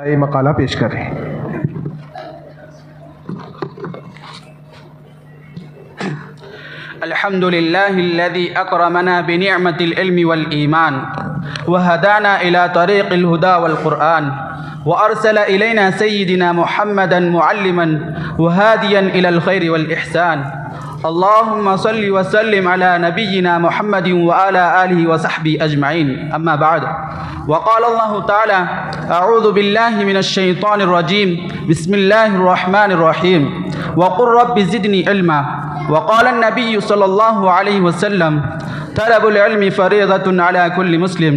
مقالہ پیش کر رہے ہیں۔ الحمد لله الذي أكرمنا بنعمة العلم والإيمان وهدانا إلى طريق الهدى والقرآن وأرسل إلينا سيدنا محمدا معلما وهاديا إلى الخير والإحسان اللهم صل وسلم على نبينا محمد وعلى آله وصحبه أجمعين أما بعد وقال الله تعالى أعوذ بالله من الشيطان الرجيم بسم الله الرحمن الرحيم وقل رب زدني علما وقال النبي صلی اللہ علیہ وسلم طلب العلم فریضۃ علی کل مسلم۔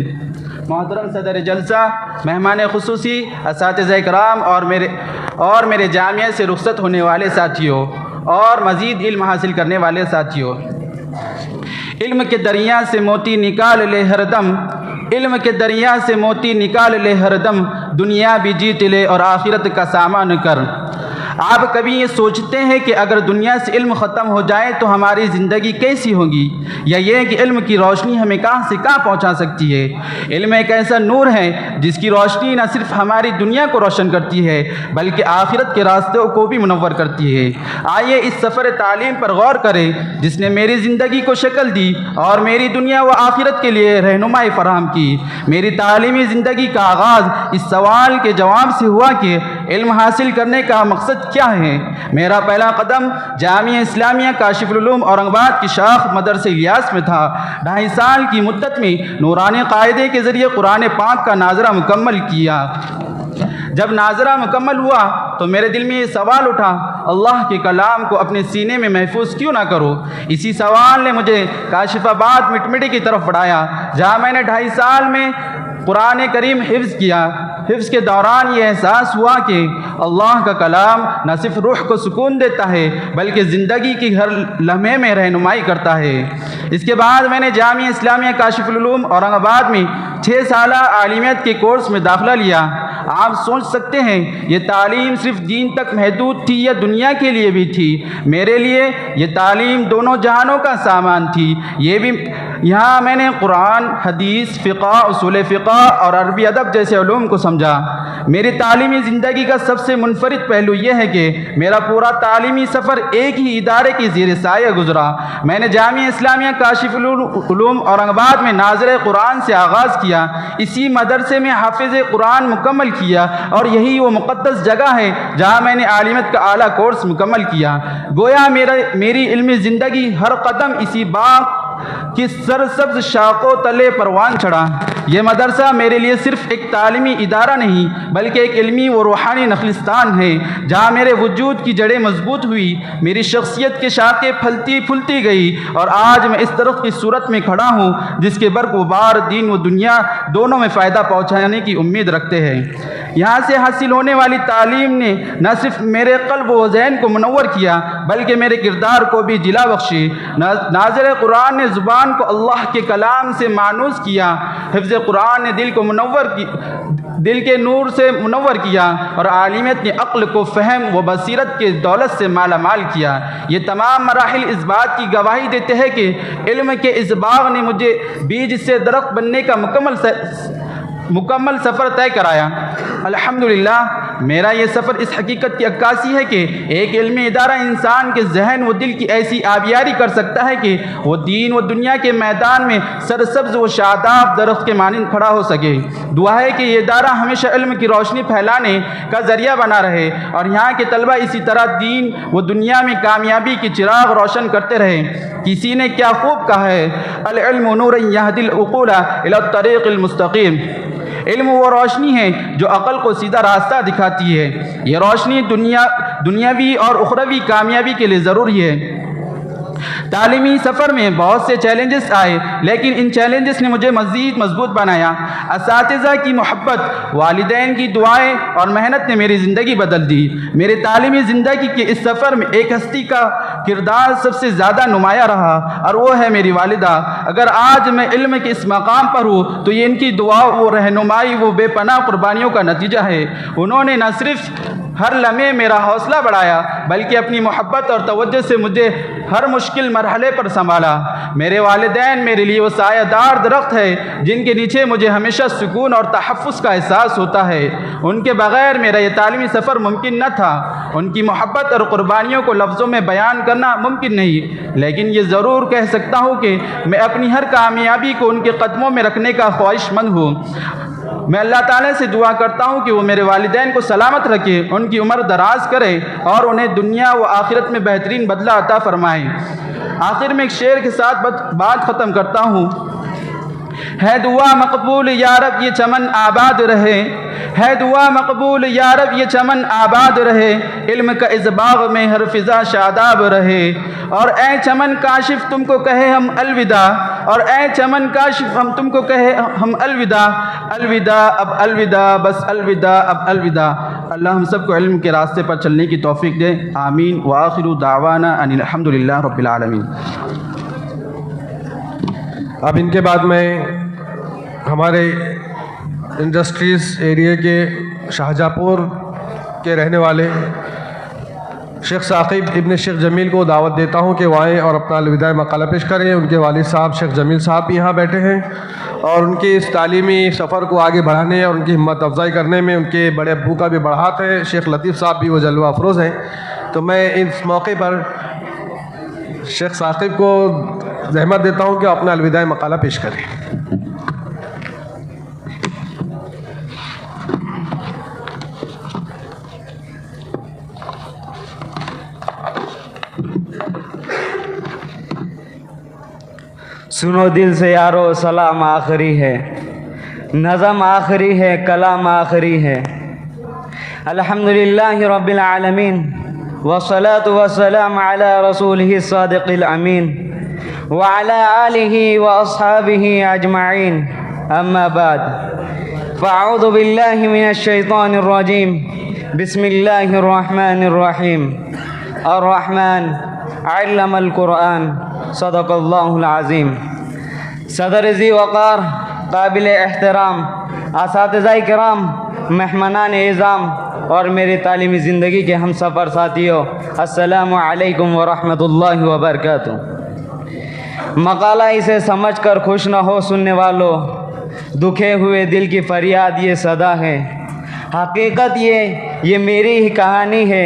محترم صدر جلسہ، مہمان خصوصی، اساتذہ کرام اور میرے جامعہ سے رخصت ہونے والے ساتھیوں اور مزید علم حاصل کرنے والے ساتھیوں، علم کے دریا سے موتی نکال لے ہر دم، علم کے دریا سے موتی نکال لے ہر دم، دنیا بھی جیت لے اور آخرت کا سامان کر۔ آپ کبھی یہ سوچتے ہیں کہ اگر دنیا سے علم ختم ہو جائے تو ہماری زندگی کیسی ہوگی، یا یہ کہ علم کی روشنی ہمیں کہاں سے کہاں پہنچا سکتی ہے؟ علم ایک ایسا نور ہے جس کی روشنی نہ صرف ہماری دنیا کو روشن کرتی ہے بلکہ آخرت کے راستوں کو بھی منور کرتی ہے۔ آئیے اس سفر تعلیم پر غور کریں جس نے میری زندگی کو شکل دی اور میری دنیا و آخرت کے لیے رہنمائی فراہم کی۔ میری تعلیمی زندگی کا آغاز اس سوال کے جواب سے ہوا کہ علم حاصل کرنے کا مقصد کیا ہے۔ میرا پہلا قدم جامعہ اسلامیہ کاشف العلوم اورنگ آباد کی شاخ مدرسہ الیاس میں تھا۔ 2.5 سال کی مدت میں نورانی قاعدے کے ذریعے قرآن پاک کا ناظرہ مکمل کیا۔ جب ناظرہ مکمل ہوا تو میرے دل میں یہ سوال اٹھا، اللہ کے کلام کو اپنے سینے میں محفوظ کیوں نہ کرو؟ اسی سوال نے مجھے کاشف آباد مٹمٹی کی طرف بڑھایا، جہاں میں نے 2.5 سال میں قرآن کریم حفظ کیا۔ حفظ کے دوران یہ احساس ہوا کہ اللہ کا کلام نہ صرف روح کو سکون دیتا ہے بلکہ زندگی کی ہر لمحے میں رہنمائی کرتا ہے۔ اس کے بعد میں نے جامعہ اسلامیہ کاشف العلوم اورنگ آباد میں 6 سالہ عالمیت کے کورس میں داخلہ لیا۔ آپ سوچ سکتے ہیں یہ تعلیم صرف دین تک محدود تھی یا دنیا کے لیے بھی تھی؟ میرے لیے یہ تعلیم دونوں جہانوں کا سامان تھی۔ یہاں میں نے قرآن، حدیث، فقہ، اصول فقہ اور عربی ادب جیسے علوم کو سمجھا۔ میری تعلیمی زندگی کا سب سے منفرد پہلو یہ ہے کہ میرا پورا تعلیمی سفر ایک ہی ادارے کی زیر سایہ گزرا۔ میں نے جامعہ اسلامیہ کاشف العلوم اورنگ آباد میں ناظر قرآن سے آغاز کیا، اسی مدرسے میں حافظ قرآن مکمل کیا اور یہی وہ مقدس جگہ ہے جہاں میں نے عالمیت کا اعلیٰ کورس مکمل کیا۔ گویا میری علمی زندگی ہر قدم اسی باغ کی سرسبز شاخوں تلے پروان چڑھا۔ یہ مدرسہ میرے لیے صرف ایک تعلیمی ادارہ نہیں بلکہ ایک علمی و روحانی نخلستان ہے، جہاں میرے وجود کی جڑیں مضبوط ہوئی، میری شخصیت کی شاخیں پھلتی پھولتی گئی اور آج میں اس درخت کی صورت میں کھڑا ہوں جس کے برگ و بار دین و دنیا دونوں میں فائدہ پہنچانے کی امید رکھتے ہیں۔ یہاں سے حاصل ہونے والی تعلیم نے نہ صرف میرے قلب و ذہن کو منور کیا بلکہ میرے کردار کو بھی جلا بخشی۔ ناظر قرآن نے زبان کو اللہ کے کلام سے مانوس کیا، حفظ قرآن نے دل کے نور سے منور کیا اور عالمیت نے عقل کو فہم و بصیرت کے دولت سے مالا مال کیا۔ یہ تمام مراحل اس بات کی گواہی دیتے ہیں کہ علم کے اس باغ نے مجھے بیج سے درخت بننے کا مکمل سفر طے کرایا۔ الحمدللہ میرا یہ سفر اس حقیقت کی عکاسی ہے کہ ایک علمی ادارہ انسان کے ذہن و دل کی ایسی آبیاری کر سکتا ہے کہ وہ دین و دنیا کے میدان میں سرسبز و شاداب درخت کے مانند کھڑا ہو سکے۔ دعا ہے کہ یہ ادارہ ہمیشہ علم کی روشنی پھیلانے کا ذریعہ بنا رہے اور یہاں کے طلبہ اسی طرح دین و دنیا میں کامیابی کی چراغ روشن کرتے رہیں۔ کسی نے کیا خوب کہا ہے، العلم نور یہدی العقول الی الطریق المستقیم۔ علم وہ روشنی ہے جو عقل کو سیدھا راستہ دکھاتی ہے۔ یہ روشنی دنیاوی اور اخروی کامیابی کے لیے ضروری ہے۔ تعلیمی سفر میں بہت سے چیلنجز آئے لیکن ان چیلنجز نے مجھے مزید مضبوط بنایا۔ اساتذہ کی محبت، والدین کی دعائیں اور محنت نے میری زندگی بدل دی۔ میری تعلیمی زندگی کے اس سفر میں ایک ہستی کا کردار سب سے زیادہ نمایاں رہا اور وہ ہے میری والدہ۔ اگر آج میں علم کے اس مقام پر ہوں تو یہ ان کی دعا، وہ رہنمائی، وہ بے پناہ قربانیوں کا نتیجہ ہے۔ انہوں نے نہ صرف ہر لمحے میرا حوصلہ بڑھایا، بلکہ اپنی محبت اور توجہ سے مجھے ہر مشکل مرحلے پر سنبھالا۔ میرے والدین میرے لیے وہ سایہ دار درخت ہے جن کے نیچے مجھے ہمیشہ سکون اور تحفظ کا احساس ہوتا ہے۔ ان کے بغیر میرا یہ تعلیمی سفر ممکن نہ تھا۔ ان کی محبت اور قربانیوں کو لفظوں میں بیان کرنا ممکن نہیں، لیکن یہ ضرور کہہ سکتا ہوں کہ میں اپنی ہر کامیابی کو ان کے قدموں میں رکھنے کا خواہش مند ہوں۔ میں اللہ تعالیٰ سے دعا کرتا ہوں کہ وہ میرے والدین کو سلامت رکھے، ان کی عمر دراز کرے اور انہیں دنیا و آخرت میں بہترین بدلہ عطا فرمائے۔ آخر میں ایک شعر کے ساتھ بات ختم کرتا ہوں۔ ہے دعا مقبول یا رب یہ چمن آباد رہے، ہے دعا مقبول یا رب یہ چمن آباد رہے، علم کا اس باغ میں ہر فضا شاداب رہے، اور اے چمن کاشف تم کو کہے ہم الوداع، اور اے چمن کاشف ہم تم کو کہے ہم الوداع، الوداع اب الوداع، بس الوداع اب الوداع۔ اللہ ہم سب کو علم کے راستے پر چلنے کی توفیق دے، آمین۔ وآخر دعوانا ان الحمدللہ رب العالمین۔ اب ان کے بعد میں ہمارے انڈسٹریز ایریے کے شاہجہاں پور کے رہنے والے شیخ ثاقب ابن شیخ جمیل کو دعوت دیتا ہوں کہ وہ آئیں اور اپنا الوداع مقالہ پیش کریں۔ ان کے والد صاحب شیخ جمیل صاحب بھی یہاں بیٹھے ہیں، اور ان کے اس تعلیمی سفر کو آگے بڑھانے اور ان کی ہمت افزائی کرنے میں ان کے بڑے ابو کا بھی بڑا ہاتھ ہے۔ شیخ لطیف صاحب بھی وہ جلوہ افروز ہیں، تو میں اس موقع پر شیخ ثاقب کو زحمت دیتا ہوں کہ اپنا الوداع مقالہ پیش کریں۔ سنو دل سے یارو سلام آخری ہے، نظم آخری ہے، کلام آخری ہے۔ الحمدللہ رب العالمین والصلاة والسلام علی رسولہ الصادق الامین وعلی آلہ واصحابہ اجمعین، اما بعد فاعوذ باللہ من الشیطان الرجیم، بسم اللہ الرحمن الرحیم۔ الرحمن علم القرآن، صدق اللہ العظیم۔ صدر ذی وقار، قابل احترام اساتذہ کرام، مہمانان اعظام اور میری تعلیمی زندگی کے ہم سفر ساتھیوں، السلام علیکم ورحمۃ اللہ وبرکاتہ۔ مقالہ اسے سمجھ کر خوش نہ ہو سننے والوں، دکھے ہوئے دل کی فریاد یہ صدا ہے۔ حقیقت یہ میری ہی کہانی ہے،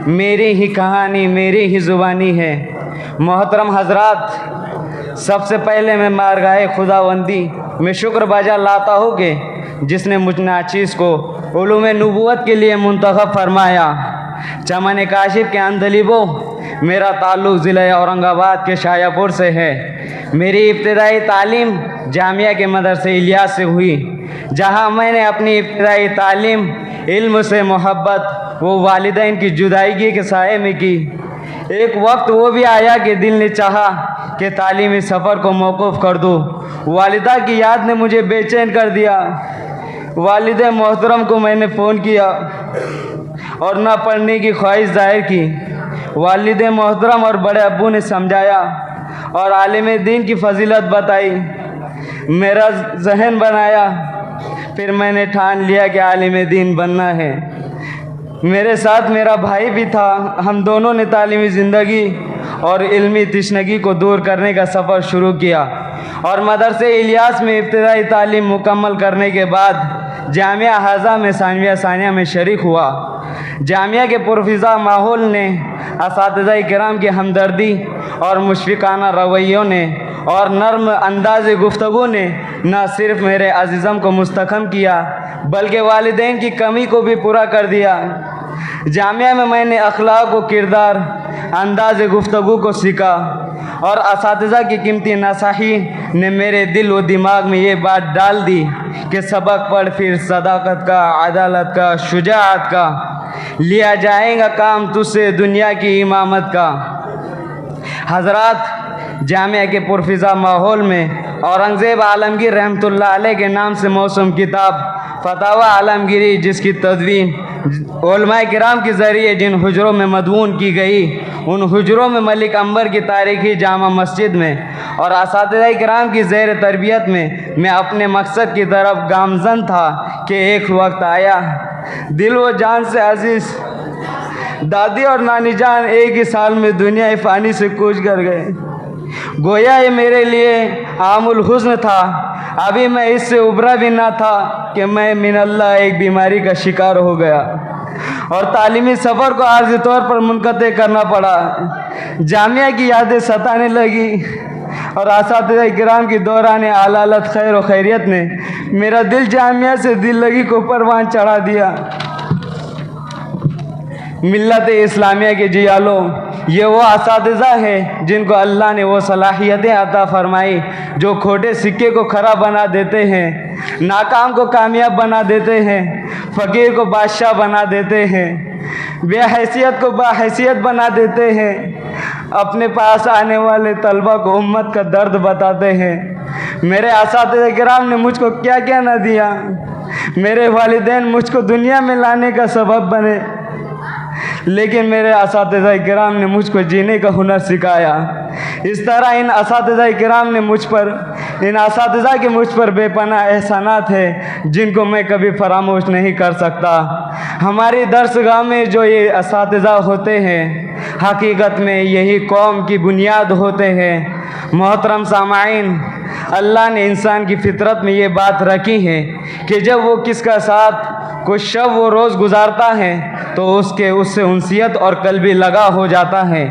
میری ہی کہانی، میری ہی زبانی ہے۔ محترم حضرات، سب سے پہلے میں بارگاہ خداوندی میں شکر بجا لاتا ہوں کہ جس نے مجھ ناچیز کو علوم نبوت کے لیے منتخب فرمایا۔ چمن کاشف کے اندلیبوں میرا تعلق ضلع اورنگ آباد کے شاہجہاں پور سے ہے۔ میری ابتدائی تعلیم جامعہ کے مدرسے الیاس سے ہوئی، جہاں میں نے اپنی ابتدائی تعلیم علم سے محبت وہ والدین کی جدائیگی کے سائے میں کی۔ ایک وقت وہ بھی آیا کہ دل نے چاہا کہ تعلیمی سفر کو موقوف کر دوں۔ والدہ کی یاد نے مجھے بے چین کر دیا۔ والد محترم کو میں نے فون کیا اور نہ پڑھنے کی خواہش ظاہر کی۔ والد محترم اور بڑے ابو نے سمجھایا اور عالم دین کی فضیلت بتائی، میرا ذہن بنایا، پھر میں نے ٹھان لیا کہ عالم دین بننا ہے۔ میرے ساتھ میرا بھائی بھی تھا، ہم دونوں نے تعلیمی زندگی اور علمی تشنگی کو دور کرنے کا سفر شروع کیا، اور مدرسے الیاس میں ابتدائی تعلیم مکمل کرنے کے بعد جامعہ حاضہ میں ثانویہ ثانیہ میں شریک ہوا۔ جامعہ کے پرفضا ماحول نے، اساتذہ کرام کی ہمدردی اور مشفقانہ رویوں نے اور نرم انداز گفتگو نے نہ صرف میرے عزیزم کو مستحکم کیا بلکہ والدین کی کمی کو بھی پورا کر دیا۔ جامعہ میں میں نے اخلاق و کردار، انداز گفتگو کو سیکھا، اور اساتذہ کی قیمتی نصاحی نے میرے دل و دماغ میں یہ بات ڈال دی کہ سبق پڑھ پھر صداقت کا، عدالت کا، شجاعت کا، لیا جائے گا کام تجھ سے دنیا کی امامت کا۔ حضرات، جامعہ کے پرفضا ماحول میں اورنگزیب عالمگیر رحمۃ اللہ علیہ کے نام سے موسوم کتاب فتاوی عالمگیری، جس کی تدوین علماء کرام کے ذریعے جن حجروں میں مدفون کی گئی، ان حجروں میں ملک عنبر کی تاریخی جامع مسجد میں اور اساتذہ کرام کی زیر تربیت میں اپنے مقصد کی طرف گامزن تھا کہ ایک وقت آیا، دل و جان سے عزیز دادی اور نانی جان ایک ہی سال میں دنیا فانی سے کوچ کر گئے۔ گویا یہ میرے لیے عام الحزن تھا۔ ابھی میں اس سے ابھرا بھی نہ تھا کہ میں من اللہ ایک بیماری کا شکار ہو گیا اور تعلیمی سفر کو عارضی طور پر منقطع کرنا پڑا۔ جامعہ کی یادیں ستانے لگی اور اساتذہ کرام کی دوران علالت خیر و خیریت نے میرا دل جامعہ سے دل لگی کو پروان چڑھا دیا۔ ملت اسلامیہ کے جیالوں، یہ وہ اساتذہ ہیں جن کو اللہ نے وہ صلاحیتیں عطا فرمائی جو کھوٹے سکے کو کھرا بنا دیتے ہیں، ناکام کو کامیاب بنا دیتے ہیں، فقیر کو بادشاہ بنا دیتے ہیں، بے حیثیت کو باحیثیت بنا دیتے ہیں، اپنے پاس آنے والے طلبہ کو امت کا درد بتاتے ہیں۔ میرے اساتذہ کرام نے مجھ کو کیا کیا نہ دیا۔ میرے والدین مجھ کو دنیا میں لانے کا سبب بنے، لیکن میرے اساتذہ کرام نے مجھ کو جینے کا ہنر سکھایا۔ اس طرح ان اساتذہ کرام نے ان اساتذہ کے مجھ پر بے پناہ احسانات ہیں جن کو میں کبھی فراموش نہیں کر سکتا۔ ہماری درس گاہ میں جو یہ اساتذہ ہوتے ہیں حقیقت میں یہی قوم کی بنیاد ہوتے ہیں۔ محترم سامعین، اللہ نے انسان کی فطرت میں یہ بات رکھی ہے کہ جب وہ کس کا ساتھ کچھ شب و روز گزارتا ہے تو اس سے انسیت اور قلبی لگا ہو جاتا ہے۔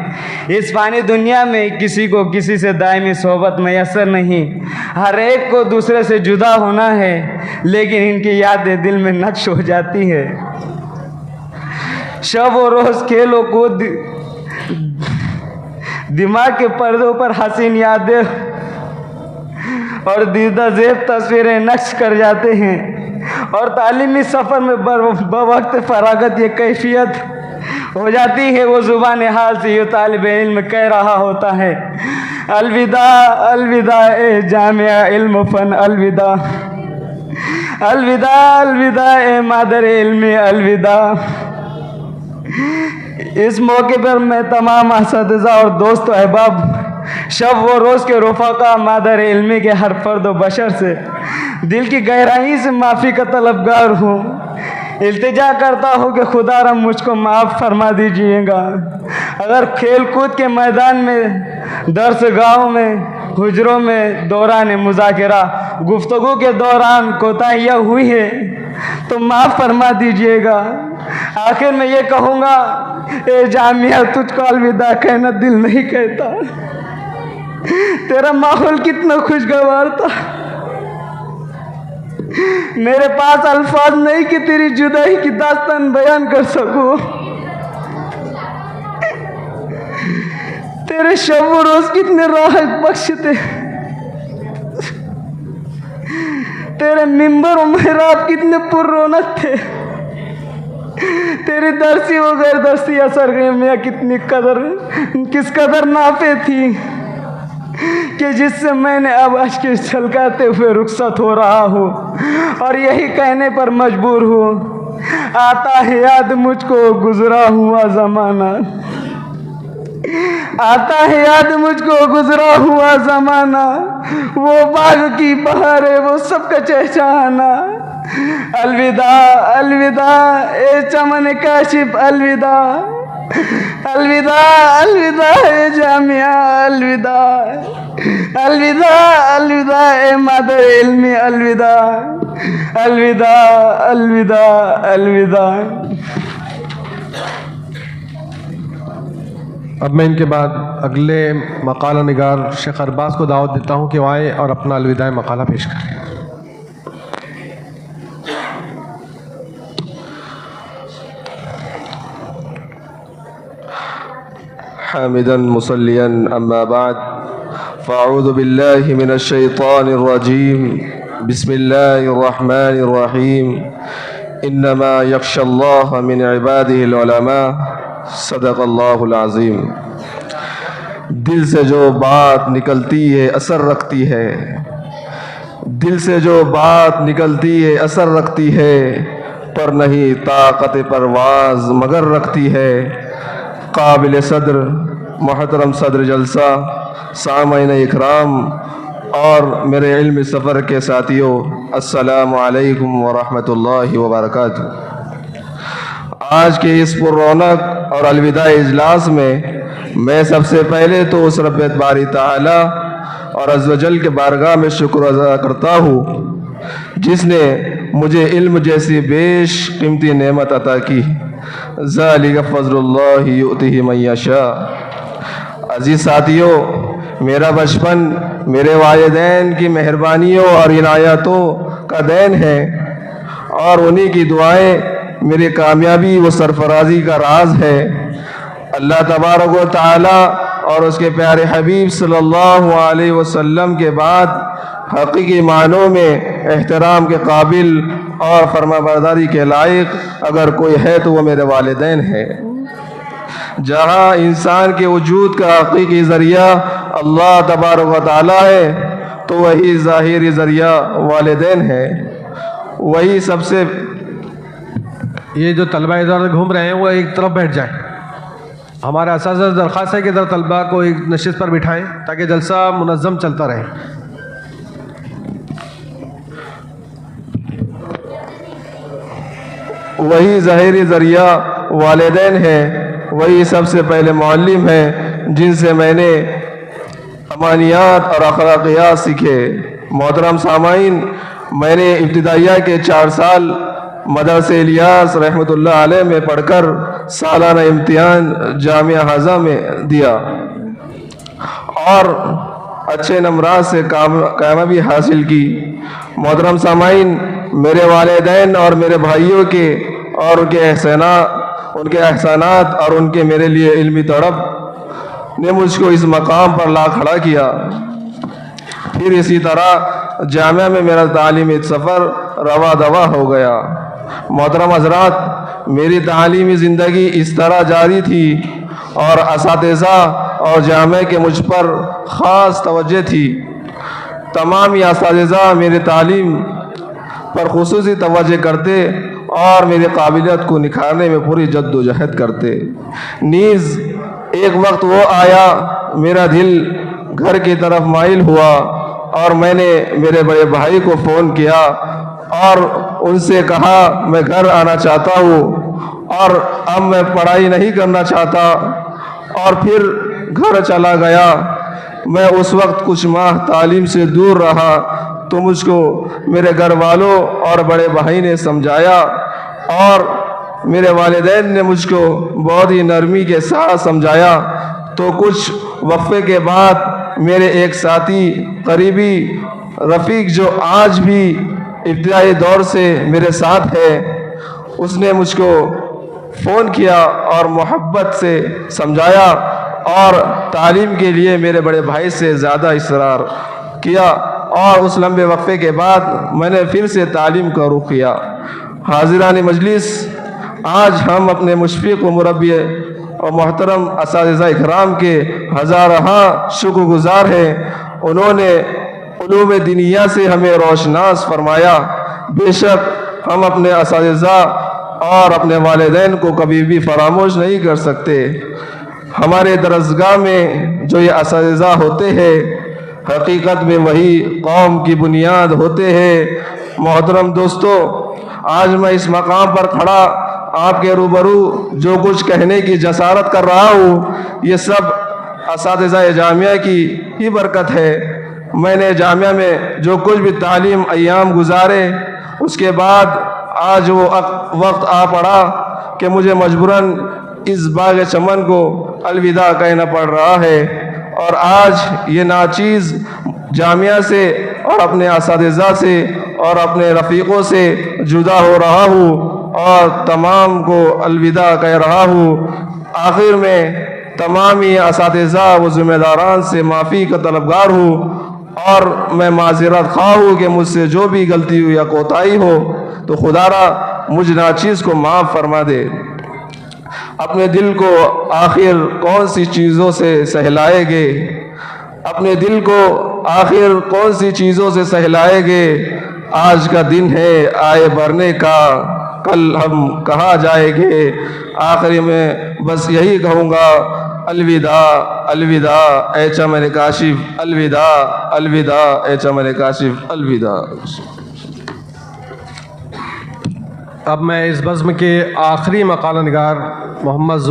اس فانی دنیا میں کسی کو کسی سے دائمی صحبت میسر نہیں، ہر ایک کو دوسرے سے جدا ہونا ہے، لیکن ان کی یادیں دل میں نقش ہو جاتی ہے۔ شب و روز کھیل و کود دماغ کے پردوں پر حسین یادیں اور دیدہ زیب تصویریں نقش کر جاتے ہیں، اور تعلیمی سفر میں بوقت فراغت یہ کیفیت ہو جاتی ہے وہ زبان حال سے یہ طالب علم کہہ رہا ہوتا ہے، الوداع الوداع اے جامعہ علم و فن، الوداع الوداع الوداع اے مادر علم، الوداع۔ اس موقع پر میں تمام اساتذہ اور دوست و احباب، شب و روز کے رفقا، مادر علمی کے ہر فرد و بشر سے دل کی گہرائی سے معافی کا طلبگار ہوں۔ التجا کرتا ہوں کہ خدا رحم مجھ کو معاف فرما دیجیے گا۔ اگر کھیل کود کے میدان میں، درس گاہوں میں، حجروں میں دوران مذاکرہ گفتگو کے دوران کوتاہیاں ہوئی ہیں تو معاف فرما دیجیے گا۔ آخر میں یہ کہوں گا، اے جامعہ تجھ کو الوداع کہنا دل نہیں کہتا۔ تیرا ماحول کتنا خوشگوار تھا، میرے پاس الفاظ نہیں کہ تیری جدائی کی داستان بیان کر سکوں۔ تیرے شب و روز کتنے راحت بخش تھے، تیرے ممبر و محراب کتنے پر رونق تھے، تیری درسی و غیر درسی سرگرمیاں کس قدر نافع تھی کہ جس سے میں نے اب اشک چھلکاتے ہوئے رخصت ہو رہا ہوں اور یہی کہنے پر مجبور ہوں، آتا ہے یاد مجھ کو گزرا ہوا زمانہ، آتا ہے یاد مجھ کو گزرا ہوا زمانہ، وہ باغ کی بہاریں وہ سب کا چہچہانا، الوداع الوداع اے چمن کاشف، الوداع الوداع الوداع اے جامعہ، الوداع الوداع الوداع اے مادر علمی، الوداع الوداع الوداع الوداع۔ اب میں ان کے بعد اگلے مقالہ نگار شیخ ارباز کو دعوت دیتا ہوں کہ وہ آئے اور اپنا الوداع مقالہ پیش کریں۔ حامدا مصليا أما بعد، فأعوذ بالله من الشيطان الرجيم، بسم الله الرحمن الرحيم، إنما يخشى الله من عباده العلماء، صدق اللہ العظیم۔ دل سے جو بات نکلتی ہے اثر رکھتی ہے، دل سے جو بات نکلتی ہے اثر رکھتی ہے، پر نہیں طاقت پرواز مگر رکھتی ہے۔ قابل صدر محترم صدر جلسہ، سامعین اکرام اور میرے علم سفر کے ساتھیوں، السلام علیکم ورحمۃ اللہ وبرکاتہ۔ آج کے اس پر رونق اور الوداع اجلاس میں سب سے پہلے تو اس رب باری تعالی اور عز و جل کے بارگاہ میں شکر ادا کرتا ہوں جس نے مجھے علم جیسی بیش قیمتی نعمت عطا کی. ذالک فضل اللہ یؤتیہ من یشاء. عزیز ساتھیو، میرا بچپن میرے والدین کی مہربانیوں اور عنایتوں کا دین ہے، اور انہی کی دعائیں میری کامیابی و سرفرازی کا راز ہے. اللہ تبارک و تعالی اور اس کے پیارے حبیب صلی اللہ علیہ وسلم کے بعد حقیقی معنوں میں احترام کے قابل اور فرما برداری کے لائق اگر کوئی ہے تو وہ میرے والدین ہیں. جہاں انسان کے وجود کا حقیقی ذریعہ اللہ تبارک و تعالی ہے تو وہی ظاہری ذریعہ والدین ہے. وہی سب سے یہ جو طلبہ ادھر گھوم رہے ہیں وہ ایک طرف بیٹھ جائیں. ہمارے اساتذہ سے درخواست ہے کہ ادھر طلبہ کو ایک نشست پر بٹھائیں تاکہ جلسہ منظم چلتا رہے. وہی ظاہری ذریعہ والدین ہیں، وہی سب سے پہلے معلم ہیں جن سے میں نے امانیات اور اخلاقیات سیکھے. محترم سامعین، میں نے ابتدائیہ کے 4 سال مدرسہ الیاس رحمۃ اللہ علیہ میں پڑھ کر سالانہ امتحان جامعہ ہاضہ میں دیا اور اچھے نمرات سے کامیابی حاصل کی. محترم سامعین، میرے والدین اور میرے بھائیوں کے اور ان کے احسانات اور ان کے میرے لیے علمی تڑپ نے مجھ کو اس مقام پر لا کھڑا کیا. پھر اسی طرح جامعہ میں میرا تعلیمی سفر رواں دواں ہو گیا. محترم حضرات، میری تعلیمی زندگی اس طرح جاری تھی اور اساتذہ اور جامعہ کے مجھ پر خاص توجہ تھی. تمام اساتذہ میری تعلیم پر خصوصی توجہ کرتے اور میری قابلیت کو نکھارنے میں پوری جد و جہد کرتے. نیز ایک وقت وہ آیا میرا دل گھر کی طرف مائل ہوا اور میں نے میرے بڑے بھائی کو فون کیا اور ان سے کہا میں گھر آنا چاہتا ہوں اور اب میں پڑھائی نہیں کرنا چاہتا، اور پھر گھر چلا گیا. میں اس وقت کچھ ماہ تعلیم سے دور رہا تو مجھ کو میرے گھر والوں اور بڑے بھائی نے سمجھایا اور میرے والدین نے مجھ کو بہت ہی نرمی کے ساتھ سمجھایا. تو کچھ وقفے کے بعد میرے ایک ساتھی قریبی رفیق جو آج بھی ابتدائی دور سے میرے ساتھ ہے، اس نے مجھ کو فون کیا اور محبت سے سمجھایا اور تعلیم کے لیے میرے بڑے بھائی سے زیادہ اصرار کیا، اور اس لمبے وقفے کے بعد میں نے پھر سے تعلیم کا رخ کیا. حاضران مجلس، آج ہم اپنے مشفق و مربی اور محترم اساتذہ اکرام کے ہزارہا شکر گزار ہیں. انہوں نے علوم دینیہ سے ہمیں روشناس فرمایا. بے شک ہم اپنے اساتذہ اور اپنے والدین کو کبھی بھی فراموش نہیں کر سکتے. ہمارے درسگاہ میں جو یہ اساتذہ ہوتے ہیں حقیقت میں وہی قوم کی بنیاد ہوتے ہیں. محترم دوستو، آج میں اس مقام پر کھڑا آپ کے روبرو جو کچھ کہنے کی جسارت کر رہا ہوں، یہ سب اساتذہ جامعہ کی ہی برکت ہے. میں نے جامعہ میں جو کچھ بھی تعلیم ایام گزارے، اس کے بعد آج وہ وقت آ پڑا کہ مجھے مجبوراً اس باغ چمن کو الوداع کہنا پڑ رہا ہے، اور آج یہ ناچیز جامعہ سے اور اپنے اساتذہ سے اور اپنے رفیقوں سے جدا ہو رہا ہوں اور تمام کو الوداع کہہ رہا ہوں. آخر میں تمامی اساتذہ و ذمہ داران سے معافی کا طلبگار ہوں اور میں معذرت خواہ ہوں کہ مجھ سے جو بھی غلطی ہو یا کوتاہی ہو تو خدا را مجھ ناچیز کو معاف فرما دے. اپنے دل کو آخر کون سی چیزوں سے سہلائے گے، اپنے دل کو آخر کون سی چیزوں سے سہلائے گے. آج کا دن ہے آئے بھرنے کا، کل ہم کہاں جائیں گے. آخری میں بس یہی کہوں گا، الوداع الوداع اے چمن کاشف، الوداع الوداع اے چمن کاشف، الوداع. اب میں اس بزم کے آخری مقالہ نگار محمد